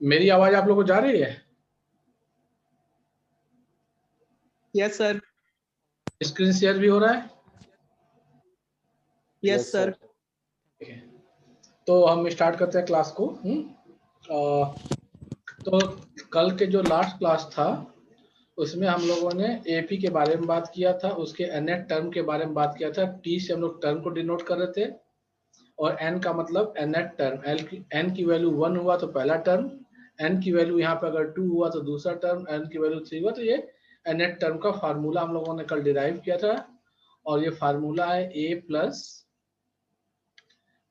मेरी आवाज आप लोगों को जा रही है? Yes sir. स्क्रीन शेयर भी हो रहा है? Yes sir. तो हम स्टार्ट करते हैं क्लास को। तो कल के जो लास्ट क्लास था उसमें हम लोगों ने एपी के बारे में बात किया था, उसके एनएट टर्म के बारे में बात किया था। टी से हम लोग टर्म को डिनोट कर रहे थे और एन का मतलब एनएट टर्म। एन की वैल्यू 1 हुआ तो पहला टर्म, एन की वैल्यू यहाँ पे अगर 2 हुआ तो दूसरा टर्म, एन की वैल्यू 3 हुआ तो ये एनएट टर्म का फार्मूला हम लोगों ने कल डिराइव किया था। और ये फार्मूला है ए प्लस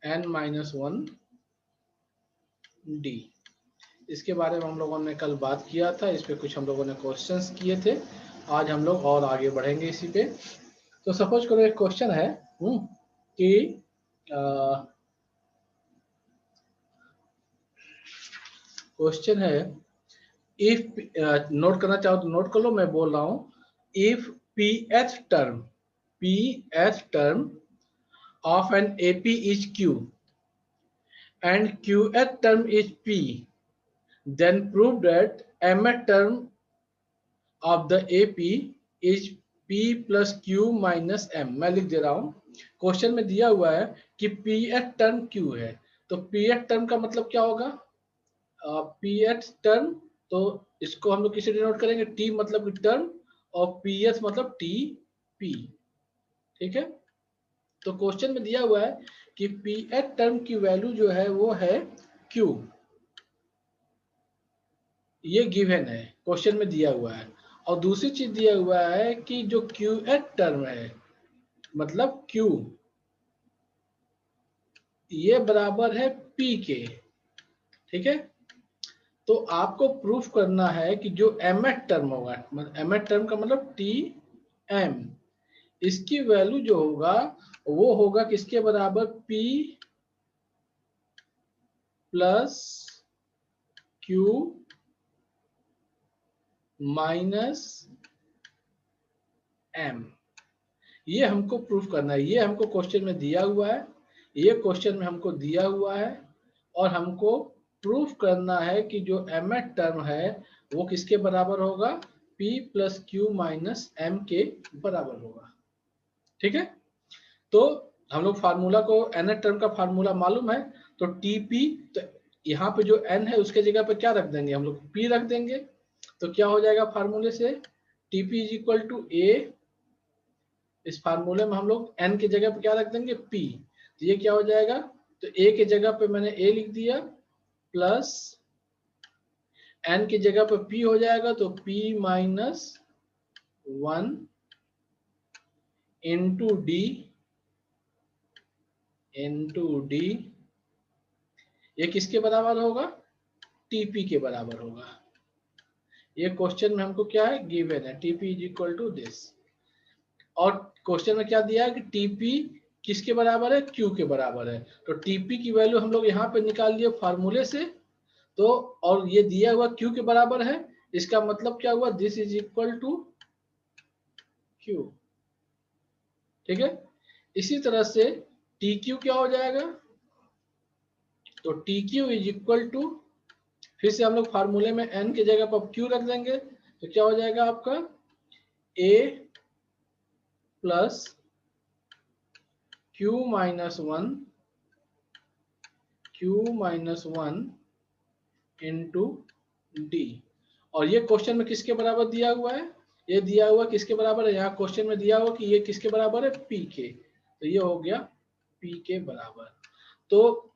एन माइनस 1 डी। इसके बारे में हम लोगों ने कल बात किया था, इस पे कुछ हम लोगों ने क्वेश्चंस किए थे। आज हम लोग और आगे बढ़ेंगे इसी पे। तो सपोज करो एक क्वेश्चन है कि क्वेश्चन है इफ नोट करना चाहो तो नोट कर लो, मैं बोल रहा हूं। If P H term of an AP is Q and qth term is p, then prove that mth term of the ap is p plus q minus m। मैं लिख दे रहा हूं, क्वेश्चन में दिया हुआ है कि pth टर्म q है, तो pth टर्म का मतलब क्या होगा? pth टर्म, तो इसको हम लोग किसे डिनोट करेंगे? t मतलब टर्म और pth मतलब t p। ठीक है, तो क्वेश्चन में दिया हुआ है कि pth टर्म की वैल्यू जो है वो है q, ये गिवन है, क्वेश्चन में दिया हुआ है। और दूसरी चीज दिया हुआ है कि जो QH टर्म है मतलब Q, ये बराबर है P के। ठीक है, तो आपको प्रूफ करना है कि जो mth टर्म होगा, mth टर्म का मतलब TM, इसकी वैल्यू जो होगा वो होगा किसके बराबर? P plus Q minus M। ये हमको प्रूफ करना है, ये हमको क्वेश्चन में दिया हुआ है, ये क्वेश्चन में हमको दिया हुआ है। और हमको प्रूफ करना है कि जो mth टर्म है वो किसके बराबर होगा? p plus Q minus M के बराबर होगा। ठीक है, तो हम लोग फार्मूला को, nth टर्म का फार्मूला मालूम है, तो tp, तो यहाँ पे जो n है उसके जगह पे क्या रख देंगे? हम लोग p रख देंगे। तो क्या हो जाएगा फार्मूले से? tp is equal to a, इस फार्मूले में हम लोग n की जगह पे क्या रख देंगे? p। तो ये क्या हो जाएगा? तो a की जगह पे मैंने a लिख दिया, प्लस n की जगह पे p हो जाएगा, तो p माइनस 1 इंटू डी, ये किसके बराबर होगा? टीपी के बराबर होगा। ये क्वेश्चन में हमको क्या है? गिवन है TP is equal to this. और क्वेश्चन में क्या दिया है कि टीपी किसके बराबर है? क्यू के बराबर है। तो टीपी की वैल्यू हम लोग यहाँ पे निकाल लिए फार्मूले से, तो और ये दिया हुआ क्यू के बराबर है, इसका मतलब क्या हुआ? This is equal to Q. ठीक है, इसी तरह से टी क्यू क्या हो जाएगा? तो T Q is equal to, फिर से हम लोग फार्मूले में n की जगह पर q रख देंगे, तो क्या हो जाएगा आपका? a plus q minus 1 into D. और ये क्वेश्चन में किसके बराबर दिया हुआ है? ये दिया हुआ किसके बराबर है? यहाँ क्वेश्चन में दिया हुआ कि ये किसके बराबर है? p के। तो ये हो गया p के बराबर। तो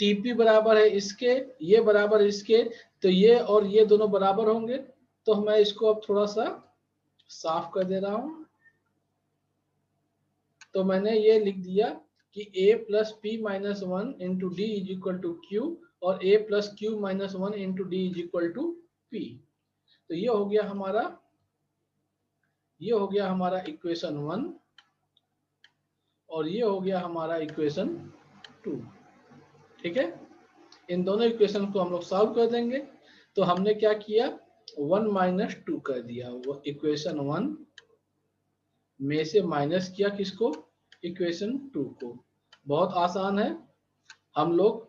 TP बराबर है इसके, ये बराबर इसके, तो ये और ये दोनों बराबर होंगे। तो मैं इसको अब थोड़ा सा साफ कर दे रहा हूं। तो मैंने ये लिख दिया कि a plus P minus 1 into D is equal to Q, और a plus Q minus 1 into D is equal to P. तो ये हो गया हमारा इक्वेशन 1, और ये हो गया हमारा इक्वेशन 2। ठीक है, इन दोनों इक्वेशन को हम लोग सॉल्व कर देंगे। तो हमने क्या किया? 1 माइनस 2 कर दिया, वो इक्वेशन 1 में से माइनस किया किसको? इक्वेशन 2 को। बहुत आसान है, हम लोग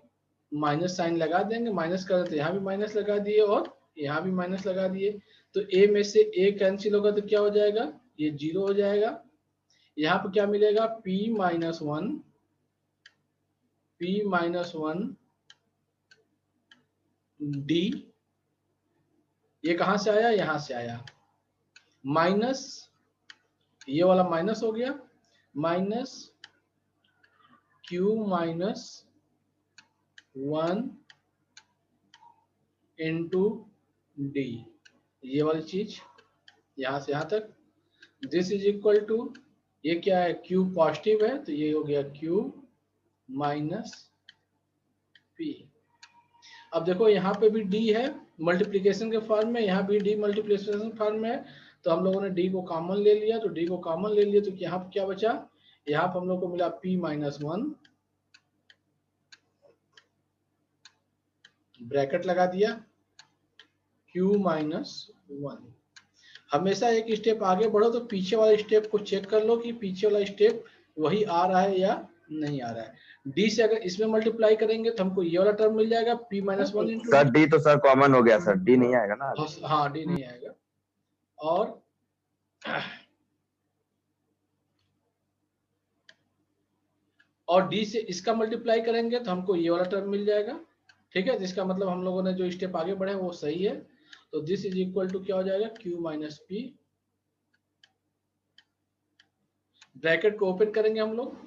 माइनस साइन लगा देंगे, माइनस कर तो यहाँ भी माइनस लगा दिए और यहाँ भी माइनस लगा दिए, तो a में से a कैंसिल होगा तो क्या हो जाएगा, ये 0 हो जाएगा। यहाँ पे क्या मिलेगा, p माइनस वन d, ये कहाँ से आया, यहाँ से आया, माइनस ये वाला माइनस हो गया, minus q minus 1 into D, ये वाली चीज यहाँ से यहाँ तक। दिस इज इक्वल टू, ये क्या है, q पॉजिटिव है तो ये हो गया q माइनस p। अब देखो यहाँ पे भी d है मल्टीप्लिकेशन के फॉर्म में, यहाँ भी d मल्टीप्लिकेशन फॉर्म में है, तो हम लोगों ने d को कॉमन ले लिया, तो d को कॉमन ले लिया तो यहाँ पे क्या बचा, यहाँ पे हम लोग को मिला p माइनस 1, ब्रैकेट लगा दिया, q माइनस 1। हमेशा एक स्टेप आगे बढ़ो तो पीछे वाले स्टेप को चेक कर लो कि पीछे वाला स्टेप वही आ रहा है या नहीं आ रहा है। डी से अगर इसमें मल्टीप्लाई करेंगे तो हमको ये वाला टर्म मिल जाएगा p minus 1 into sir D तो सर कॉमन हो गया सर, डी नहीं आएगा ना। हाँ डी नहीं आएगा। और डी से इसका मल्टीप्लाई करेंगे तो हमको ये वाला टर्म मिल जाएगा, ठीक है, जिसका मतलब हम लोगों ने जो स्टेप आगे बढ़े वो सही है। तो दिस इज इक्वल टू क्या हो जाएगा, q माइनस पी, ब्रैकेट को ओपन करेंगे हम लोग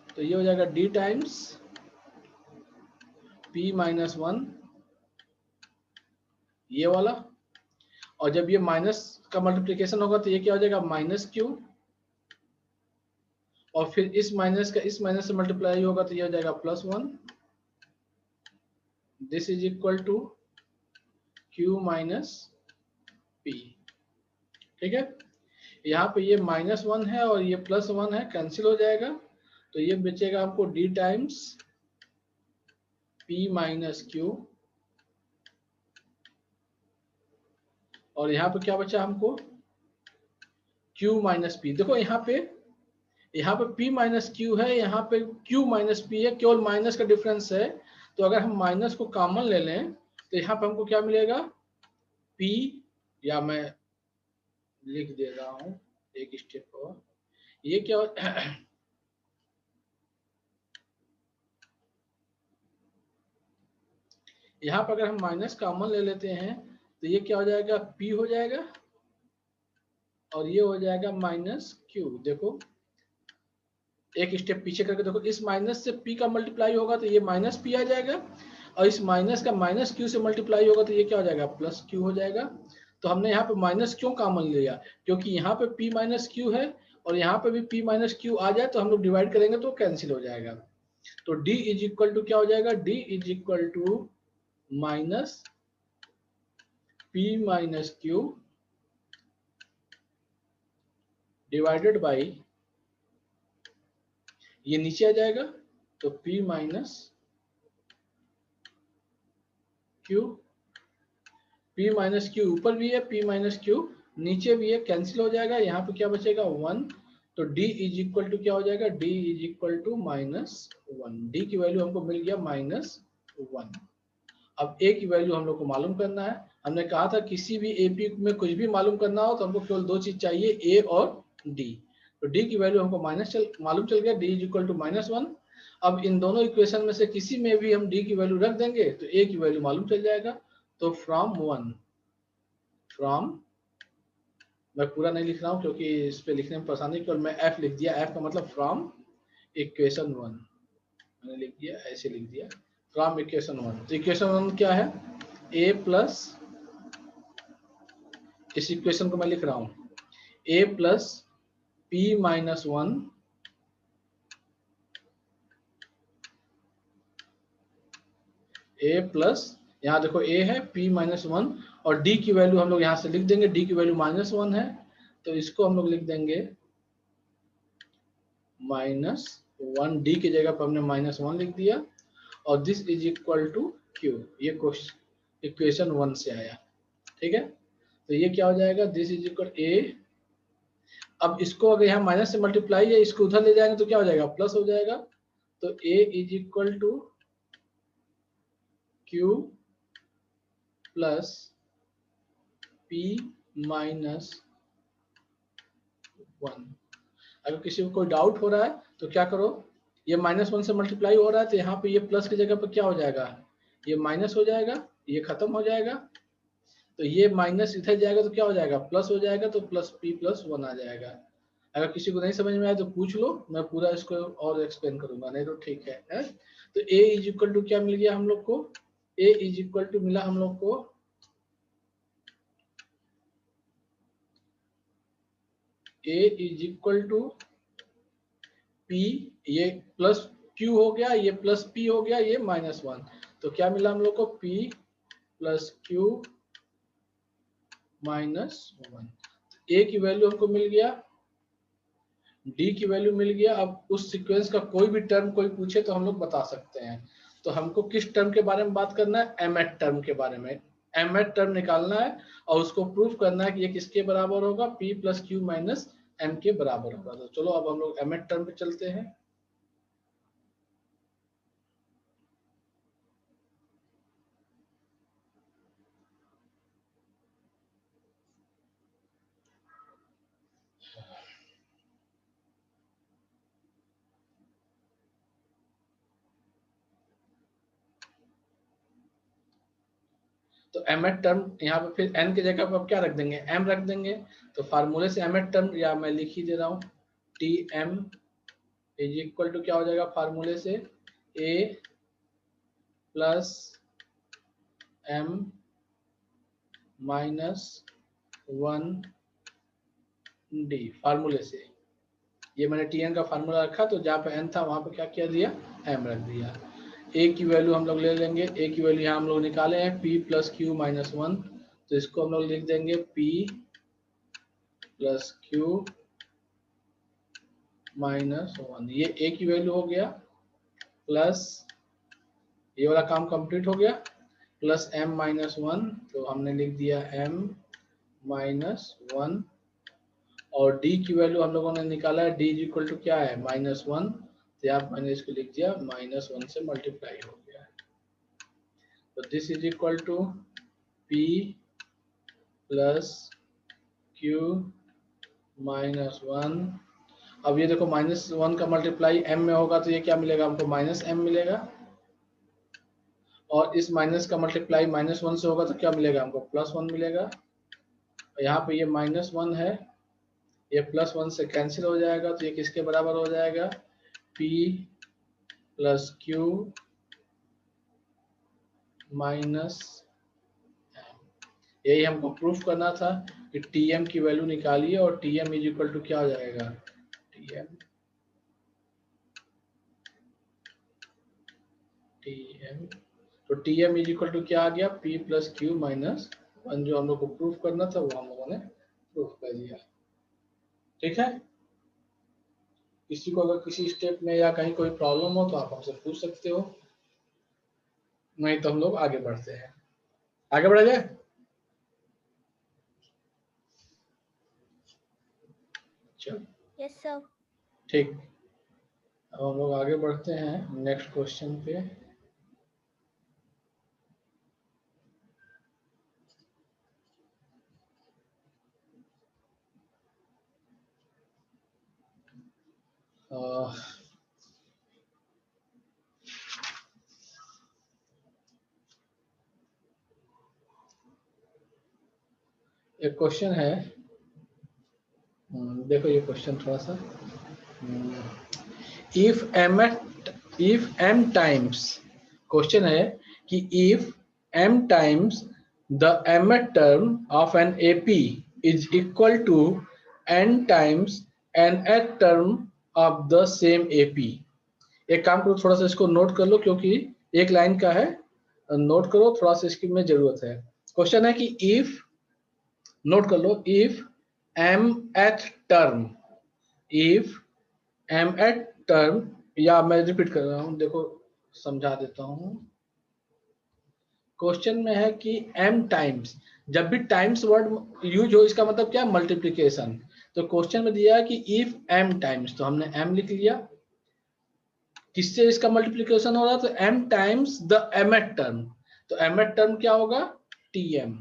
तो ये हो जाएगा d टाइम्स p माइनस 1, ये वाला, और जब ये माइनस का मल्टीप्लिकेशन होगा तो ये क्या हो जाएगा, माइनस q, और फिर इस माइनस का इस माइनस से मल्टीप्लाई होगा तो ये हो जाएगा plus 1। This is equal to q minus p, ठीक है। यहाँ पे ये माइनस 1 है और ये प्लस 1 है, कैंसिल हो जाएगा, तो ये बचेगा हमको d times p minus q, और यहाँ पे क्या बचा हमको, q माइनस p। देखो यहाँ पे p माइनस q है, यहाँ पे q माइनस p है, केवल माइनस का डिफरेंस है, तो अगर हम माइनस को कॉमन ले लें तो यहाँ पे हमको क्या मिलेगा, p, या मैं लिख दे रहा हूँ एक स्टेप और, ये क्या यहाँ पर अगर हम माइनस कॉमन ले लेते हैं तो ये क्या हो जाएगा, p हो जाएगा, और ये हो जाएगा माइनस q। देखो एक स्टेप पीछे करके देखो, इस माइनस से p का मल्टीप्लाई होगा तो ये माइनस p आ जाएगा, और इस माइनस का माइनस q से मल्टीप्लाई होगा तो ये क्या हो जाएगा, प्लस q हो जाएगा। तो हमने यहाँ पे माइनस क्यों कॉमन लिया, क्योंकि यहाँ पे p माइनस q है और यहाँ पे भी p माइनस q आ जाए तो हम लोग डिवाइड करेंगे तो कैंसिल हो जाएगा। तो d इज इक्वल टू क्या हो जाएगा, d is equal to minus p minus q divided by, ये नीचे आ जाएगा तो p minus q, p minus Q ऊपर भी है, p माइनस क्यू नीचे भी है, कैंसिल हो जाएगा, यहाँ पे क्या बचेगा 1। तो d इज इक्वल टू क्या हो जाएगा, d is equal to minus 1, d की वैल्यू हमको मिल गया माइनस 1। अब a की वैल्यू हम लोग को मालूम करना है, हमने कहा था किसी भी AP में कुछ भी मालूम करना हो तो हमको केवल दो चीज चाहिए, a और d। तो d की वैल्यू हमको मालूम चल गया, d is equal to minus 1। अब इन दोनों इक्वेशन में से किसी में भी हम d की वैल्यू रख देंगे तो a की वैल्यू मालूम चल जाएगा। तो फ्रॉम मैं पूरा नहीं लिख रहा हूँ क्योंकि इस पे लिखने में परेशानी, केवल मैं f लिख दिया, f का मतलब फ्रॉम इक्वेशन 1 मैंने लिख दिया, ऐसे लिख दिया फ्रॉम इक्वेशन 1। तो इक्वेशन 1 क्या है, a प्लस, इस इक्वेशन को मैं लिख रहा हूँ a plus p minus 1 a plus, यहाँ देखो a है, p माइनस 1, और d की वैल्यू हम लोग यहाँ से लिख देंगे, d की वैल्यू माइनस 1 है तो इसको हम लोग लिख देंगे माइनस 1, d की जगह पर हमने माइनस 1 लिख दिया, और this is equal to q, ये इक्वेशन 1 से आया, ठीक है। तो ये क्या हो जाएगा, दिस इज इक्वल a, अब इसको अगर यहाँ माइनस से मल्टीप्लाई है, इसको उधर ले जाएंगे तो क्या हो जाएगा, प्लस हो जाएगा। तो a is equal to Q plus P minus 1। अगर किसी को कोई डाउट हो रहा है तो क्या करो, ये -1 से मल्टीप्लाई हो रहा है तो यहाँ पे ये प्लस की जगह पर क्या हो जाएगा, ये माइनस हो जाएगा, ये खत्म हो जाएगा, तो ये माइनस इधर जाएगा तो क्या हो जाएगा, प्लस हो जाएगा, तो प्लस पी प्लस 1 आ जाएगा। अगर किसी को नहीं समझ में आया तो पूछ लो, मैं पूरा इसको और एक्सप्लेन करूंगा, नहीं तो ठीक है? तो a इज इक्वल टू क्या मिल गया हम लोग को, a इज इक्वल टू मिला हम लोग को a is equal to p, ये प्लस q हो गया, ये प्लस p हो गया, ये -1, तो क्या मिला हम लोग को, p प्लस q -1। a की वैल्यू हमको मिल गया, d की वैल्यू मिल गया। अब उस सीक्वेंस का कोई भी टर्म कोई पूछे तो हम लोग बता सकते हैं। तो हमको किस टर्म के बारे में बात करना है, mth टर्म के बारे में। mth टर्म निकालना है और उसको प्रूफ करना है कि ये किसके बराबर होगा, p plus Q minus m के बराबर होगा। तो चलो अब हम लोग mth टर्म पे चलते हैं। तो mth टर्म यहाँ पे फिर n की जगह पर क्या रख देंगे, m रख देंगे। तो फार्मूले से mth टर्म या मैं लिख ही दे रहा हूँ, Tm इज इक्वल टू क्या हो जाएगा, फार्मूले से a plus m minus 1 d, फार्मूले से। ये मैंने Tn का फार्मूला रखा, तो जहाँ पे n था वहां पे क्या किया दिया, m रख दिया। a की वैल्यू हम लोग ले लेंगे, a की वैल्यू यहाँ हम लोग निकाले हैं p प्लस क्यू माइनस 1, तो इसको हम लोग लिख देंगे p प्लस क्यू माइनस 1, ये a की वैल्यू हो गया, प्लस ये वाला काम कंप्लीट हो गया, प्लस m माइनस 1, तो हमने लिख दिया m माइनस 1, और d की वैल्यू हम लोगों ने निकाला है, d इज इक्वल टू क्या है, -1, तो यहाँ मैंने इसको लिख दिया -1 से मल्टीप्लाई हो गया। तो this is equal to p plus q minus 1। अब ये देखो -1 का मल्टीप्लाई m में होगा तो ये क्या मिलेगा हमको, -m मिलेगा, और इस माइनस का मल्टीप्लाई -1 से होगा तो क्या मिलेगा हमको, +1 मिलेगा। यहाँ पे ये -1 है, ये +1 से कैंसिल हो जाएगा, तो ये किसके बराबर हो जाएगा, p plus Q minus m। यही हमको प्रूफ करना था कि Tm की वैल्यू निकालिए, और Tm इज इक्वल टू क्या हो जाएगा, Tm, तो Tm इज इक्वल टू क्या आ गया, p प्लस क्यू माइनस 1, जो हम लोग को प्रूफ करना था वो हम लोगों ने प्रूफ कर दिया। ठीक है, किसी को अगर किसी स्टेप में या कहीं कोई प्रॉब्लम हो तो आप हमसे पूछ सकते हो, नहीं तो हम लोग आगे बढ़ते हैं। आगे बढ़ा जाए, चलो यस सर। ठीक, अब हम लोग आगे बढ़ते हैं नेक्स्ट क्वेश्चन पे। एक क्वेश्चन है, देखो ये क्वेश्चन थोड़ा सा, इफ m टाइम्स, क्वेश्चन है कि if m times the mth term of an AP is equal to n times nth term of the same AP। एक काम करो, थोड़ा सा इसको नोट कर लो, क्योंकि एक लाइन का है, नोट करो थोड़ा सा, इसकी में जरूरत है। क्वेश्चन है कि इफ, नोट कर लो, if mth term, if mth term, या मैं रिपीट कर रहा हूं, देखो समझा देता हूं। क्वेश्चन में है कि m टाइम्स, जब भी टाइम्स वर्ड यूज हो इसका मतलब क्या है, मल्टीप्लिकेशन। तो क्वेश्चन में दिया है कि इफ m टाइम्स, तो हमने m लिख लिया, किससे इसका मल्टीप्लिकेशन हो रहा है, तो m times the mth term. तो mth टर्म क्या होगा, tm।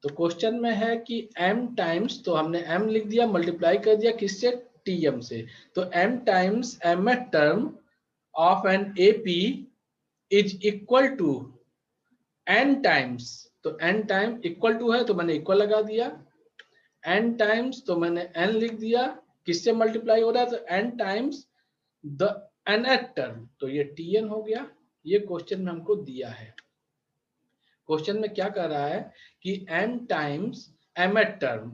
तो क्वेश्चन में है कि m टाइम्स, तो हमने m लिख दिया, मल्टीप्लाई कर दिया किससे, tm से। तो m times mth term of an AP is equal to n times, तो n टाइम इक्वल टू है तो मैंने इक्वल लगा दिया, n टाइम्स तो मैंने n लिख दिया, किससे मल्टीप्लाई हो रहा है, तो n times the nth term, तो ये tn हो गया। ये क्वेश्चन में हमको दिया है। क्वेश्चन में क्या कर रहा है कि m टाइम्स mth टर्म,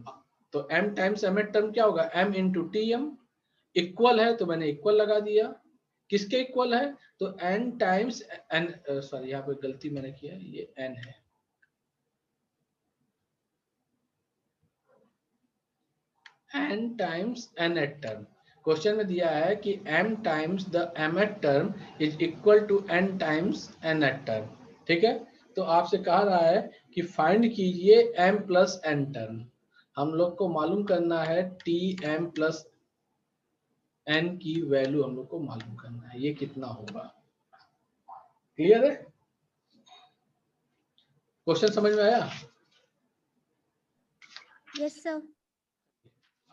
तो m टाइम्स mth टर्म क्या होगा, m इंटू tm, इक्वल है तो मैंने इक्वल लगा दिया, किसके इक्वल है, तो n टाइम्स n, सॉरी यहाँ पे गलती मैंने किया, ये n है, n times nth term. Question में दिया है कि m times the mth term is equal to n times nth term. ठीक है, तो आपसे कहा रहा है कि फाइंड कीजिए m प्लस n टर्म। हम लोग को मालूम करना है tm प्लस n की वैल्यू हम लोग को मालूम करना है, ये कितना होगा। क्लियर है, क्वेश्चन समझ में आया? Yes sir.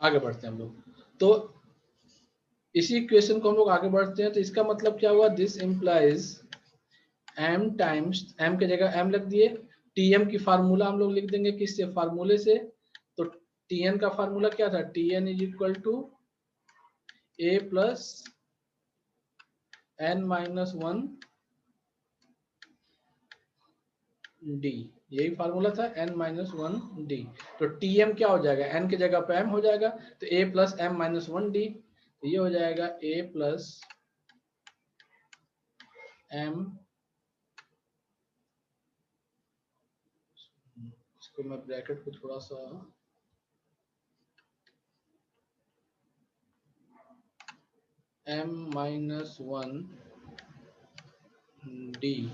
आगे बढ़ते हैं हम लोग। तो इसी क्वेश्चन को हम लोग आगे बढ़ते हैं। तो इसका मतलब क्या हुआ, this implies m times, m के जगह m लिख दिए, tm की फार्मूला हम लोग लिख देंगे किससे, फार्मूले से। तो tn का फार्मूला क्या था, tn is equal to a plus n minus 1 d, यही फार्मूला था, n माइनस 1 d। तो tm क्या हो जाएगा, n के जगह पे m हो जाएगा, तो a plus m minus 1 d, तो ये हो जाएगा a प्लस m, इसको मैं ब्रैकेट को थोड़ा सा, m माइनस 1 d,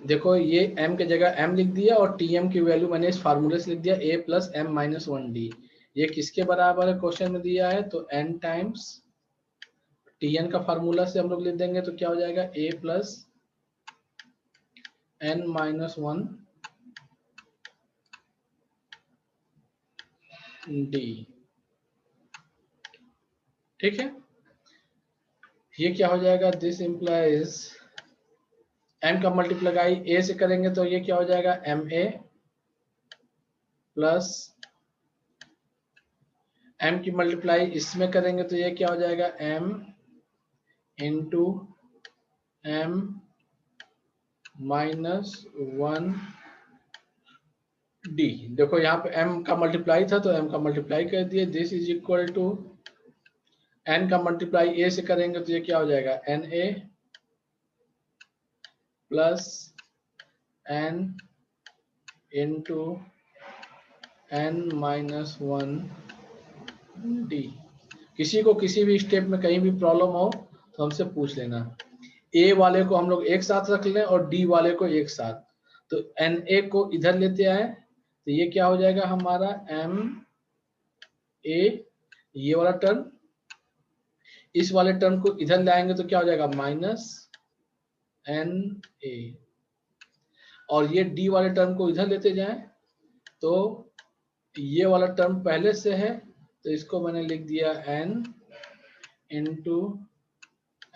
देखो ये m के जगह m लिख दिया और tm की वैल्यू मैंने इस फार्मूले से लिख दिया a plus m minus 1 d। ये किसके बराबर है क्वेश्चन में दिया है, तो n टाइम्स tn का फार्मूला से हम लोग लिख देंगे, तो क्या हो जाएगा a plus n minus 1 d। ठीक है, ये क्या हो जाएगा, दिस इम्प्लाइज m का मल्टीप्लाई a से करेंगे तो ये क्या हो जाएगा, ma प्लस m की मल्टीप्लाई इसमें करेंगे तो ये क्या हो जाएगा, m into m minus 1 d। देखो यहाँ पे m का मल्टीप्लाई था तो m का मल्टीप्लाई कर दिए, this is equal to n का मल्टीप्लाई a से करेंगे तो ये क्या हो जाएगा, na plus n into n minus 1 d। किसी को किसी भी स्टेप में कहीं भी प्रॉब्लम हो तो हमसे पूछ लेना। a वाले को हम लोग एक साथ रख लें और d वाले को एक साथ, तो na को इधर लेते आए तो ये क्या हो जाएगा हमारा m a, ये वाला टर्म, इस वाले टर्म को इधर लाएंगे तो क्या हो जाएगा माइनस n a, और ये d वाले टर्म को इधर लेते जाएं तो ये वाला टर्म पहले से है तो इसको मैंने लिख दिया n into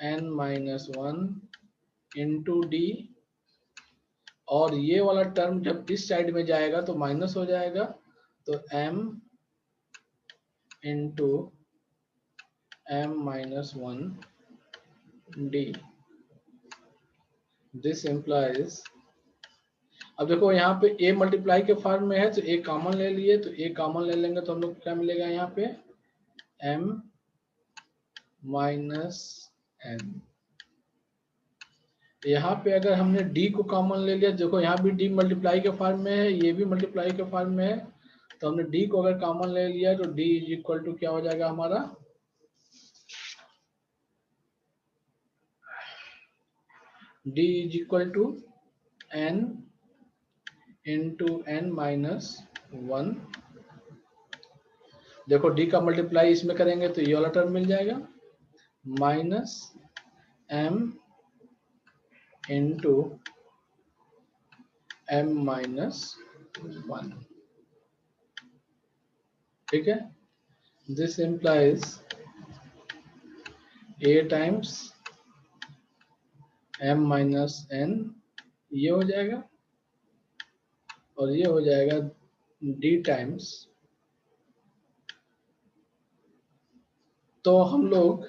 n minus 1 into d, और ये वाला टर्म जब इस साइड में जाएगा तो माइनस हो जाएगा, तो m into m minus 1 d। This implies, अब देखो यहाँ पे a मल्टीप्लाई के फॉर्म में है तो a कॉमन ले लिए, तो a कॉमन ले लेंगे तो हम लोग क्या मिलेगा यहाँ पे m माइनस n। यहाँ पे अगर हमने d को कॉमन ले लिया, देखो यहाँ भी d मल्टीप्लाई के फॉर्म में है, ये भी मल्टीप्लाई के फॉर्म में है, तो हमने d को अगर कॉमन ले लिया तो d इज इक्वल टू क्या हो जाएगा हमारा, d is equal to n into n minus 1। देखो d का मल्टीप्लाई इसमें करेंगे तो ये वाला टर्म मिल जाएगा, minus m into m minus 1. ठीक है, this implies a times m minus n, ये हो जाएगा, और ये हो जाएगा d टाइम्स, तो हम लोग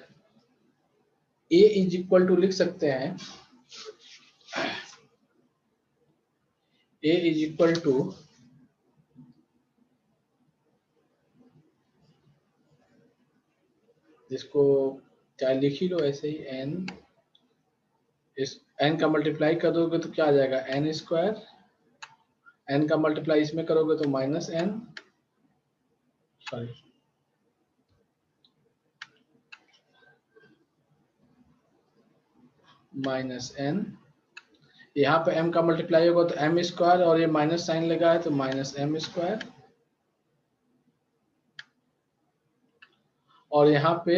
a इज इक्वल टू लिख सकते हैं, a इज इक्वल टू इसको क्या लिख ही लो ऐसे ही, n, इस n का मल्टीप्लाई कर दोगे तो क्या आ जाएगा n स्क्वायर, n का मल्टीप्लाई इसमें करोगे तो minus n, sorry minus n, यहाँ पे m का मल्टीप्लाई होगा तो m स्क्वायर, और ये माइनस साइन लगा है तो माइनस m स्क्वायर, और यहाँ पे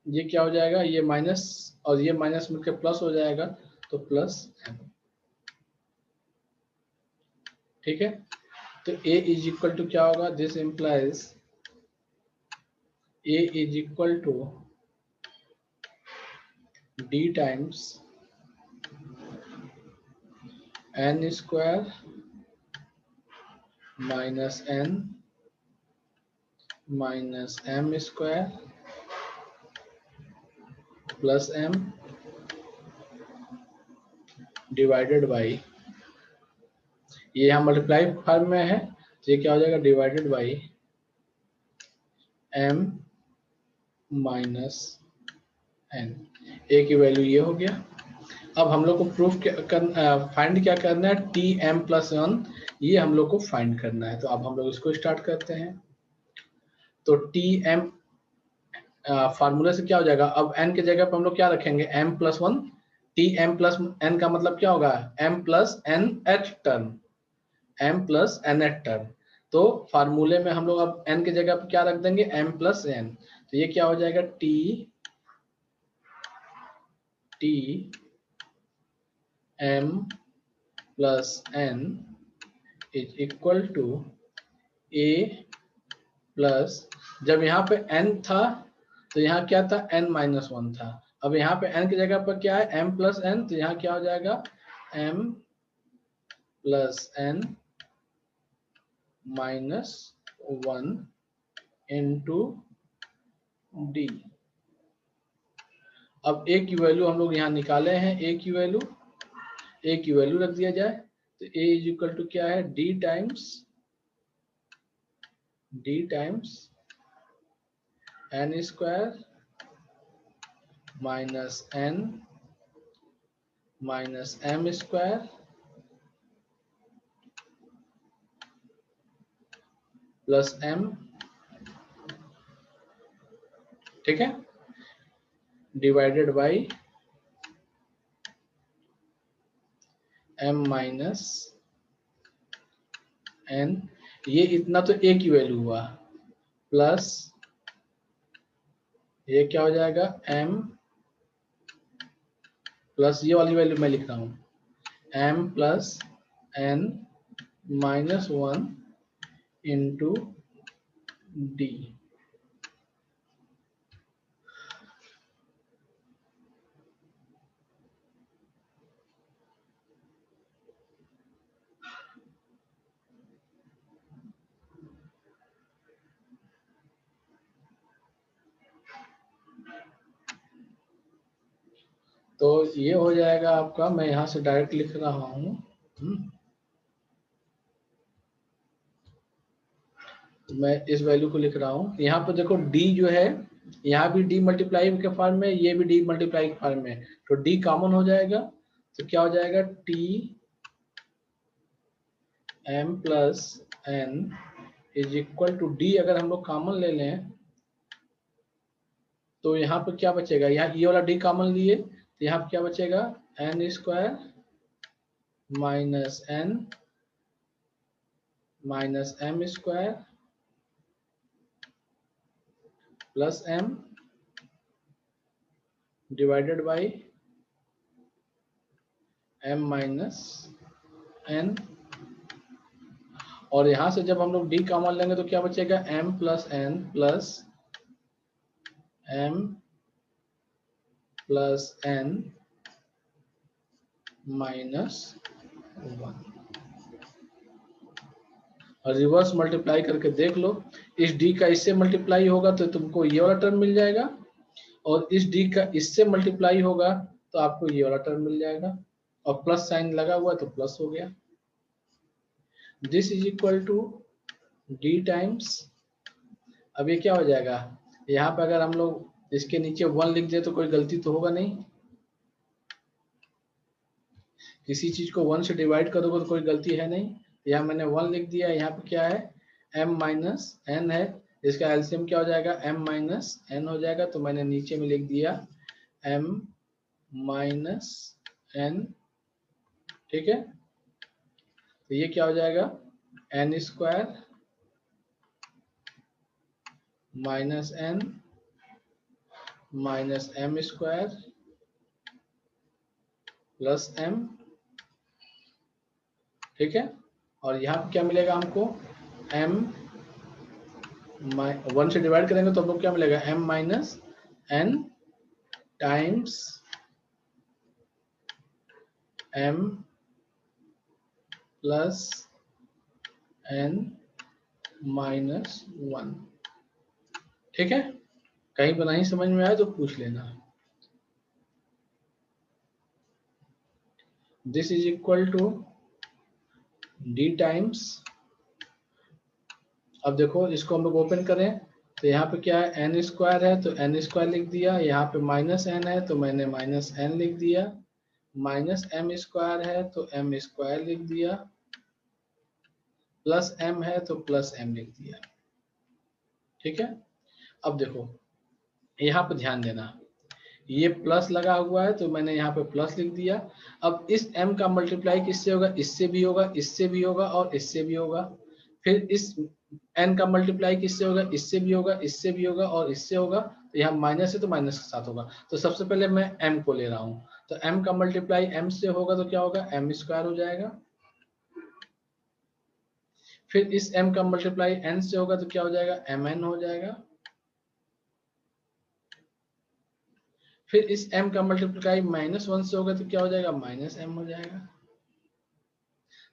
ये क्या हो जाएगा, ये माइनस और ये माइनस मिलकर प्लस हो जाएगा तो प्लस m। ठीक है, तो a इज इक्वल टू क्या होगा, this implies a is equal to d times n square minus n minus m square plus m divided by, ये यहाँ मल्टीप्लाई फॉर्म में है तो ये क्या हो जाएगा, divided by m minus n, a की वैल्यू ये हो गया। अब हम लोग को प्रूफ फाइंड क्या करना है, टी एम प्लस 1, ये हम लोग को फाइंड करना है। तो अब हम लोग इसको स्टार्ट करते हैं। तो टी एम फार्मूले से क्या हो जाएगा, अब n के जगह पर हम लोग क्या रखेंगे, m plus 1, T M plus n का मतलब क्या होगा, m plus n H term, m plus n H term. तो फार्मूले में हम लोग अब n के जगह पर क्या रख देंगे, m प्लस n, तो ये क्या हो जाएगा, T m plus n is equal to a plus, जब यहाँ पे n था तो यहाँ क्या था, n माइनस 1 था। अब यहाँ पे n की जगह पर क्या है, m प्लस n, तो यहाँ क्या हो जाएगा, m plus n minus 1 into D. अब a की वैल्यू हम लोग यहाँ निकाले हैं, a की वैल्यू रख दिया जाए तो a इज इक्वल टू क्या है, d times n square minus n minus m square plus m, ठीक है, divided by m minus n, ये इतना तो a की वैल्यू हुआ, प्लस ये क्या हो जाएगा, m प्लस ये वाली वैल्यू मैं लिख रहा हूँ, m plus n minus 1 into D. तो ये हो जाएगा आपका, मैं यहाँ से डायरेक्ट लिख रहा हूँ, मैं इस वैल्यू को लिख रहा हूँ। यहाँ पर देखो d जो है, यहाँ भी d मल्टीप्लाई के फॉर्म में, ये भी d मल्टीप्लाई के फॉर्म में, तो d कॉमन हो जाएगा तो क्या हो जाएगा, t m plus n is equal to d। अगर हम लोग कॉमन ले लें तो यहाँ पर क्या बचेगा, यहाँ ये वाला d कॉमन लिए तो यहाँ पर क्या बचेगा, n square minus n minus m square plus m divided by m minus n, और यहां से जब हम लोग d कॉमन लेंगे तो क्या बचेगा, m plus n plus m plus n minus 1। और रिवर्स मल्टीप्लाई करके देख लो, इस d का इससे मल्टीप्लाई होगा तो तुमको ये वाला टर्म मिल जाएगा, और इस d का इससे मल्टीप्लाई होगा तो आपको ये वाला टर्म मिल जाएगा, और प्लस साइन लगा हुआ है तो प्लस हो गया। This is equal to d times, अब ये क्या हो जाएगा, यहाँ पे अगर हम लोग इसके नीचे 1 लिख दे तो कोई गलती तो होगा नहीं, किसी चीज को 1 से डिवाइड करोगे तो कोई गलती है नहीं। यहाँ मैंने 1 लिख दिया, यहाँ पे क्या है, m माइनस n है, इसका एलसीएम क्या हो जाएगा, m माइनस n हो जाएगा, तो मैंने नीचे में लिख दिया m माइनस n, ठीक है। तो ये क्या हो जाएगा, n square minus n minus m square plus m, ठीक है। और यहाँ पे क्या मिलेगा हमको, m 1 से डिवाइड करेंगे तो हम लोग क्या मिलेगा, m minus n times m plus n minus 1, ठीक है। कहीं पर नहीं समझ में आए तो पूछ लेना। This is equal to d times, अब देखो इसको हम लोग ओपन करें तो यहाँ पे क्या है, n स्क्वायर है तो n स्क्वायर लिख दिया, यहाँ पे माइनस n है तो मैंने माइनस n लिख दिया, माइनस m स्क्वायर है तो m स्क्वायर लिख दिया, प्लस m है तो प्लस m लिख दिया, ठीक है। अब देखो यहाँ पे ध्यान देना, ये प्लस लगा हुआ है तो मैंने यहाँ पे प्लस लिख दिया। अब इस m का मल्टीप्लाई किससे होगा, इससे भी होगा, इससे भी होगा और इससे भी होगा। फिर इस n का मल्टीप्लाई किससे होगा, इससे भी होगा, इससे भी होगा और इससे होगा। तो यहाँ माइनस है तो माइनस के साथ होगा। तो सबसे पहले मैं m को ले रहा हूँ, तो m का मल्टीप्लाई m से होगा तो क्या होगा, m स्क्वायर हो जाएगा। फिर इस m का मल्टीप्लाई n से होगा तो क्या हो जाएगा, mn हो जाएगा। फिर इस m का मल्टीप्लाई -1 से होगा तो क्या हो जाएगा, -m हो जाएगा।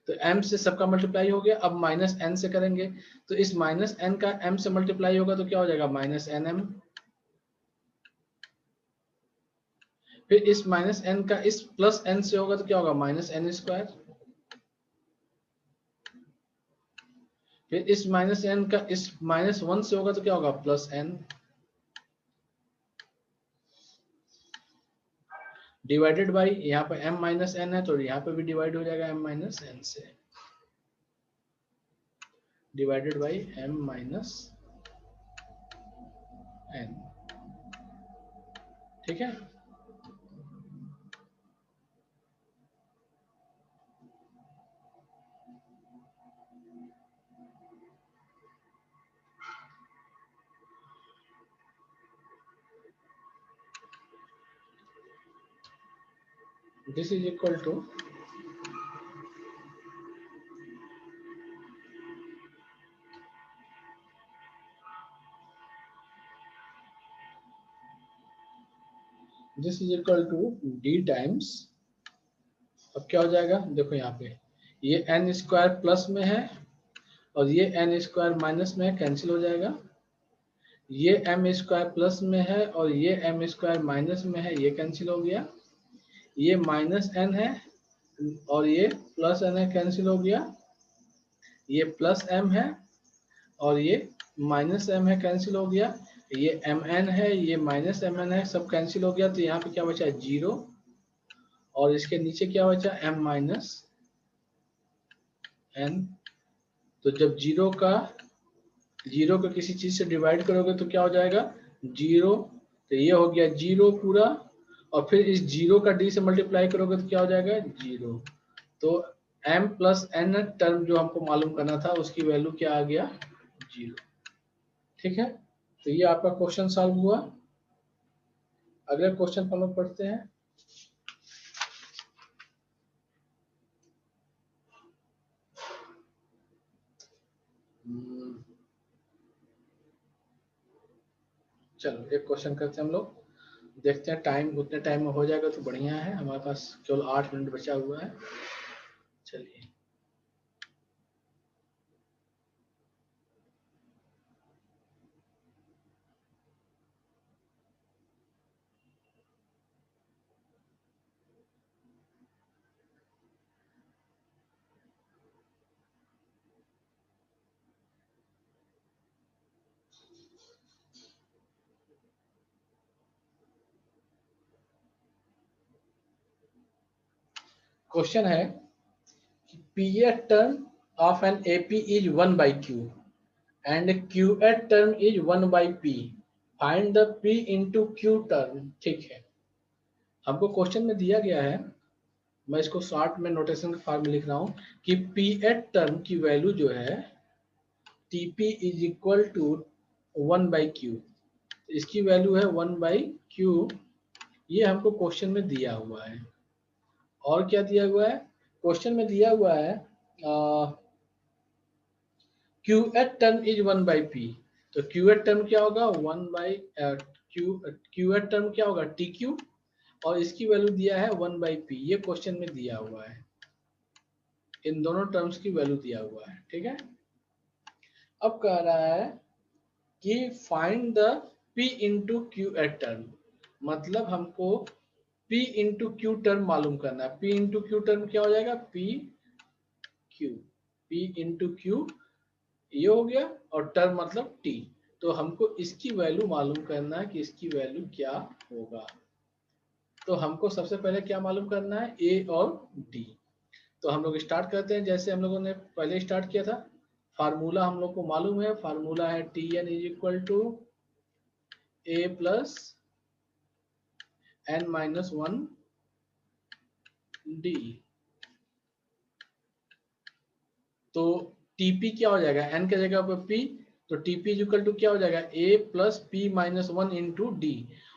तो m से सबका मल्टीप्लाई हो गया। अब -n से करेंगे तो इस -n का m से मल्टीप्लाई होगा तो क्या हो जाएगा, -nm। फिर इस -n का इस प्लस n से होगा तो क्या होगा, -n स्क्वायर। फिर इस -n का इस -1 से होगा तो क्या होगा, +n। डिवाइडेड बाई, यहाँ पे m -n है तो यहाँ पे भी डिवाइड हो जाएगा m -n से, डिवाइडेड बाई m -n, ठीक है। This is equal to d times, अब क्या हो जाएगा, देखो यहाँ पे ये n स्क्वायर प्लस में है और ये n स्क्वायर माइनस में है, कैंसिल हो जाएगा। ये m स्क्वायर प्लस में है और ये m स्क्वायर माइनस में है, ये कैंसिल हो गया। ये -n है और ये +n है, कैंसिल हो गया। ये +m है और ये -m है, कैंसिल हो गया। ये mn है, ये -mn है, सब कैंसिल हो गया। तो यहाँ पे क्या बचा, 0, और इसके नीचे क्या बचा, m -n। तो जब 0 को किसी चीज से डिवाइड करोगे तो क्या हो जाएगा, 0। तो ये हो गया 0 पूरा, और फिर इस 0 का d से मल्टीप्लाई करोगे तो क्या हो जाएगा, 0। तो m प्लस n टर्म जो हमको मालूम करना था उसकी वैल्यू क्या आ गया, 0, ठीक है। तो ये आपका क्वेश्चन सॉल्व हुआ। अगले क्वेश्चन हम लोग पढ़ते हैं। चलो एक क्वेश्चन करते हैं हम लोग, देखते हैं टाइम उतने टाइम में हो जाएगा तो बढ़िया है, हमारे पास केवल 8 मिनट बचा हुआ है। चलिए क्वेश्चन है P term of an AP is 1 by Q and QH term is 1 by P. Find the P into Q term। ठीक है, हमको क्वेश्चन में दिया गया है, मैं इसको शॉर्ट में नोटेशन के फॉर्म में लिख रहा हूँ कि P8 टर्म की वैल्यू जो है TP is equal to 1 by Q, इसकी वैल्यू है 1 बाई क्यू, ये हमको क्वेश्चन में दिया हुआ है। और क्या दिया हुआ है, क्वेश्चन में दिया हुआ है QH term is 1 by P, तो QH टर्म क्या होगा 1 बाई QH टर्म क्या होगा TQ, और इसकी वैल्यू दिया है 1 बाई P, ये क्वेश्चन में दिया हुआ है, इन दोनों टर्म्स की वैल्यू दिया हुआ है। ठीक है, अब कह रहा है कि find the P into Q at term, मतलब हमको P इंटू क्यू टर्म मालूम करना है। P इंटू क्यू टर्म क्या हो जाएगा P इंटू क्यू, ये हो गया, और टर्म मतलब T, तो हमको इसकी वैल्यू मालूम करना है कि इसकी वैल्यू क्या होगा। तो हमको सबसे पहले क्या मालूम करना है A और D, तो हम लोग स्टार्ट करते हैं जैसे हम लोगों ने पहले स्टार्ट किया था। फार्मूला हम लोग को मालूम है, फार्मूला है Tn is equal to A plus n minus 1 D। तो Tp क्या हो जाएगा, n के जगह पर P, तो Tp इज इक्वल टू क्या हो जाएगा A plus P minus 1 into D,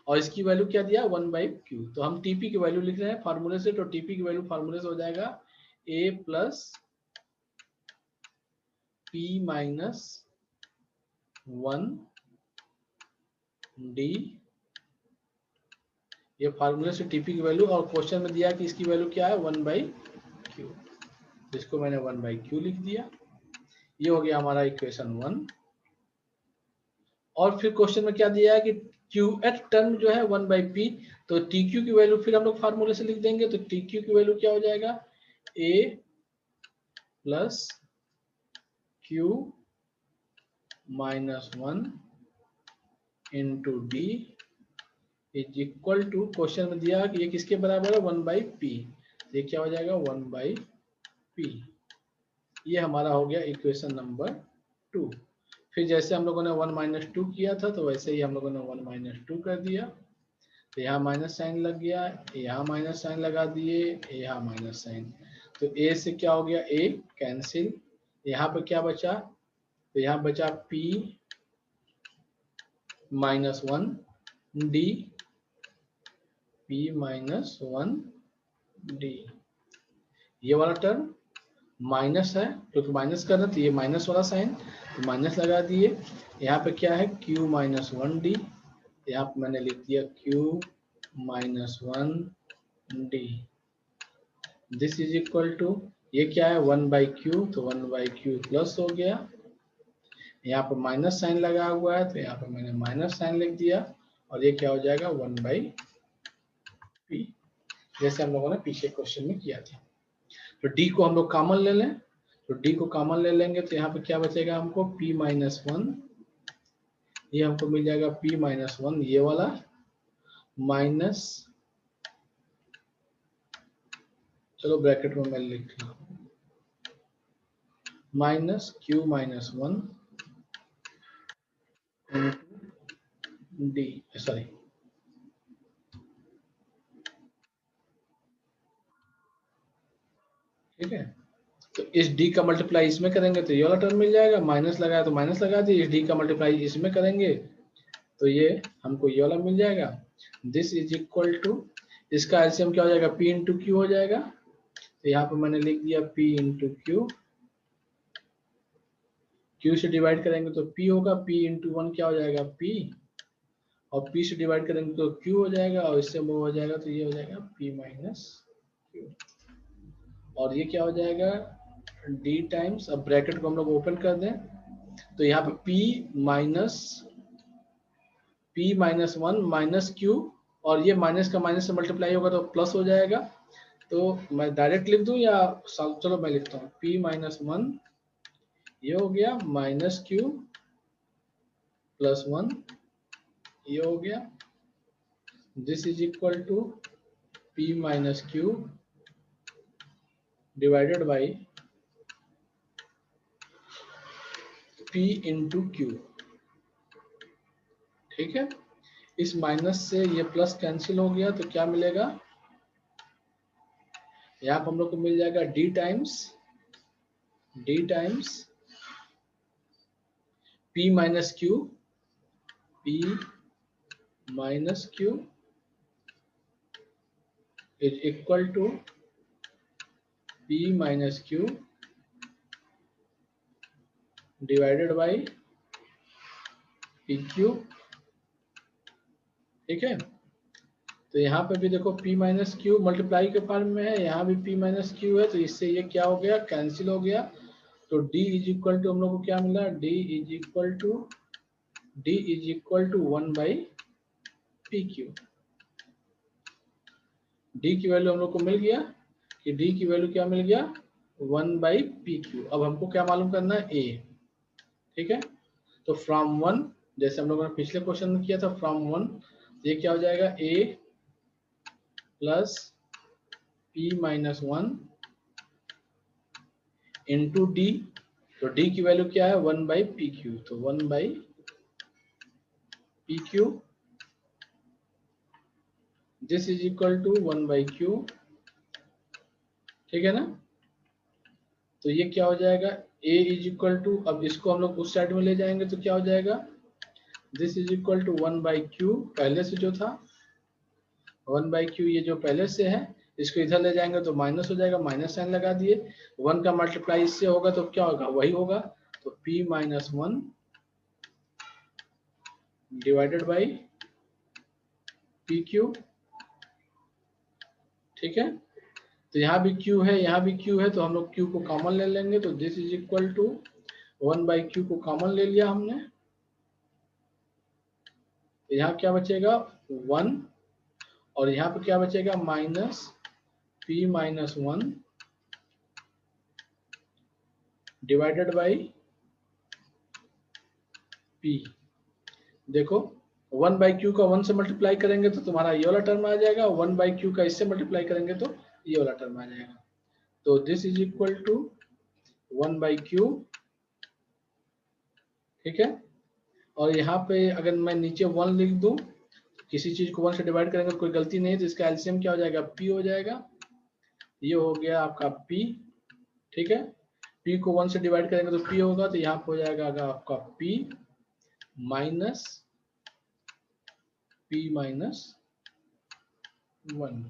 और इसकी वैल्यू क्या दिया 1 बाई क्यू, तो हम Tp की वैल्यू लिख रहे हैं फार्मूले से, तो Tp की वैल्यू फार्मूले से हो जाएगा A plus P minus 1 D, ये फार्मूले से Tp की वैल्यू, और क्वेश्चन में दिया कि इसकी वैल्यू क्या है 1 बाई क्यू, जिसको मैंने 1 बाई क्यू लिख दिया। ये हो गया हमारा इक्वेशन 1। और फिर क्वेश्चन में क्या दिया है कि QH टर्म जो है 1 बाई P, तो TQ की वैल्यू फिर हम लोग फार्मूले से लिख देंगे, तो TQ की वैल्यू क्या हो जाएगा A plus Q minus 1 into D is equal to, question में दिया कि ये किसके बराबर है 1 बाई P, ये क्या हो जाएगा 1 बाई P। ये हमारा हो गया इक्वेशन नंबर 2। फिर जैसे हम लोगों ने 1 माइनस 2 किया था, तो वैसे ही हम लोगों ने 1 माइनस 2 कर दिया, तो यहाँ माइनस साइन लग गया, यहाँ माइनस साइन लगा दिए, यहाँ माइनस साइन, तो A से क्या हो गया A कैंसिल, यहाँ पे क्या बचा, तो यहाँ बचा P minus 1 D, P minus 1 D, ये वाला टर्म माइनस है, क्योंकि माइनस करना तो ये माइनस वाला साइन, तो माइनस लगा दिए, यहाँ पे क्या है Q माइनस 1 D, यहाँ पे मैंने लिख दिया Q minus 1 D, this is equal to, ये क्या है 1 बाई क्यू, तो 1 बाई क्यू प्लस हो गया, यहाँ पर माइनस साइन लगा हुआ है, तो यहाँ पर मैंने माइनस साइन लिख दिया, और ये क्या हो जाएगा 1 बाई पी, जैसे हम लोगों ने पीछे क्वेश्चन में किया था। तो D को हम लोग कॉमन ले लें, तो D को कॉमन ले लेंगे, तो यहाँ पे क्या बचेगा हमको P माइनस 1, ये हमको मिल जाएगा P माइनस 1, ये वाला माइनस, चलो ब्रैकेट में मैं लिख रहा हूँ, minus Q minus 1 D, sorry ठीक है, तो इस D का मल्टीप्लाई इसमें करेंगे तो ये वाला टर्म मिल जाएगा, माइनस लगाया तो माइनस लगा दिए, इस D का मल्टीप्लाई इसमें करेंगे तो ये हमको ये वाला मिल जाएगा, दिस इज इक्वल टू, इसका एलसीएम क्या हो जाएगा P इंटू क्यू हो जाएगा, तो यहाँ पे मैंने लिख दिया P इंटू क्यू, Q से डिवाइड करेंगे तो P होगा, P इंटू 1 क्या हो जाएगा P, और p से डिवाइड करेंगे तो q हो जाएगा, और इससे मूव हो जाएगा तो ये हो जाएगा p माइनस q, और ये क्या हो जाएगा d टाइम्स, अब ब्रैकेट को हम लोग ओपन कर दें तो यहाँ पे p माइनस 1 माइनस q, और ये माइनस का माइनस से मल्टीप्लाई होगा तो प्लस हो जाएगा। तो मैं डायरेक्ट लिख दूं या चलो मैं लिखता हूँ p माइनस 1, ये हो गया माइनस q प्लस 1, ये हो गया, this is equal to p minus q divided by p into q। ठीक है, इस माइनस से ये प्लस कैंसिल हो गया तो क्या मिलेगा, यहाँ पर हम लोग को मिल जाएगा d times p minus q is equal to p minus q divided by pq। ठीक है, तो यहाँ पे भी देखो p माइनस क्यू मल्टीप्लाई के फॉर्म में है, यहाँ भी p माइनस क्यू है, तो इससे ये क्या हो गया कैंसिल हो गया। तो d इज इक्वल टू हम लोग को क्या मिला, d is equal to 1 by P Q. d की वैल्यू हम लोग को मिल गया कि d की वैल्यू क्या मिल गया 1 बाई पी क्यू। अब हमको क्या मालूम करना है a। ठीक है, तो फ्रॉम 1 जैसे हम लोगों ने पिछले क्वेश्चन में किया था फ्रॉम 1, ये क्या हो जाएगा a plus p minus 1 into D, तो d की वैल्यू क्या है 1 बाई पी क्यू, तो 1 by P Q, this is equal to 1 by Q. ठीक है ना, तो ये क्या हो जाएगा a इज इक्वल टू, अब इसको हम लोग उस साइड में ले जाएंगे तो क्या हो जाएगा, this is equal to 1 by q, पहले से जो था 1 बाई क्यू, ये जो पहले से है इसको इधर ले जाएंगे तो माइनस हो जाएगा, माइनस साइन लगा दिए, 1 का मल्टीप्लाई इससे होगा तो क्या होगा वही होगा, तो p minus 1 divided by P Q. ठीक है, तो यहाँ भी q है, यहाँ भी q है, तो हम लोग q को कॉमन ले लेंगे, तो this is equal to 1 by q को कॉमन ले लिया हमने, तो यहाँ क्या बचेगा 1, और यहाँ पे क्या बचेगा minus p minus 1 divided by p। देखो 1 बाई क्यू का 1 से मल्टीप्लाई करेंगे तो तुम्हारा ये वाला टर्म आ जाएगा, 1 बाई क्यू का इससे मल्टीप्लाई करेंगे तो ये वाला टर्म आ जाएगा, तो this is equal to 1 by Q. ठीक है, और यहाँ पे अगर मैं नीचे 1 लिख दूं, किसी चीज को 1 से डिवाइड करेंगे तो कोई गलती नहीं है, तो इसका एलसीएम क्या हो जाएगा p हो जाएगा, ये हो गया आपका p। ठीक है, p को 1 से डिवाइड करेंगे तो p होगा, तो यहाँ पे हो जाएगा आपका p माइनस 1।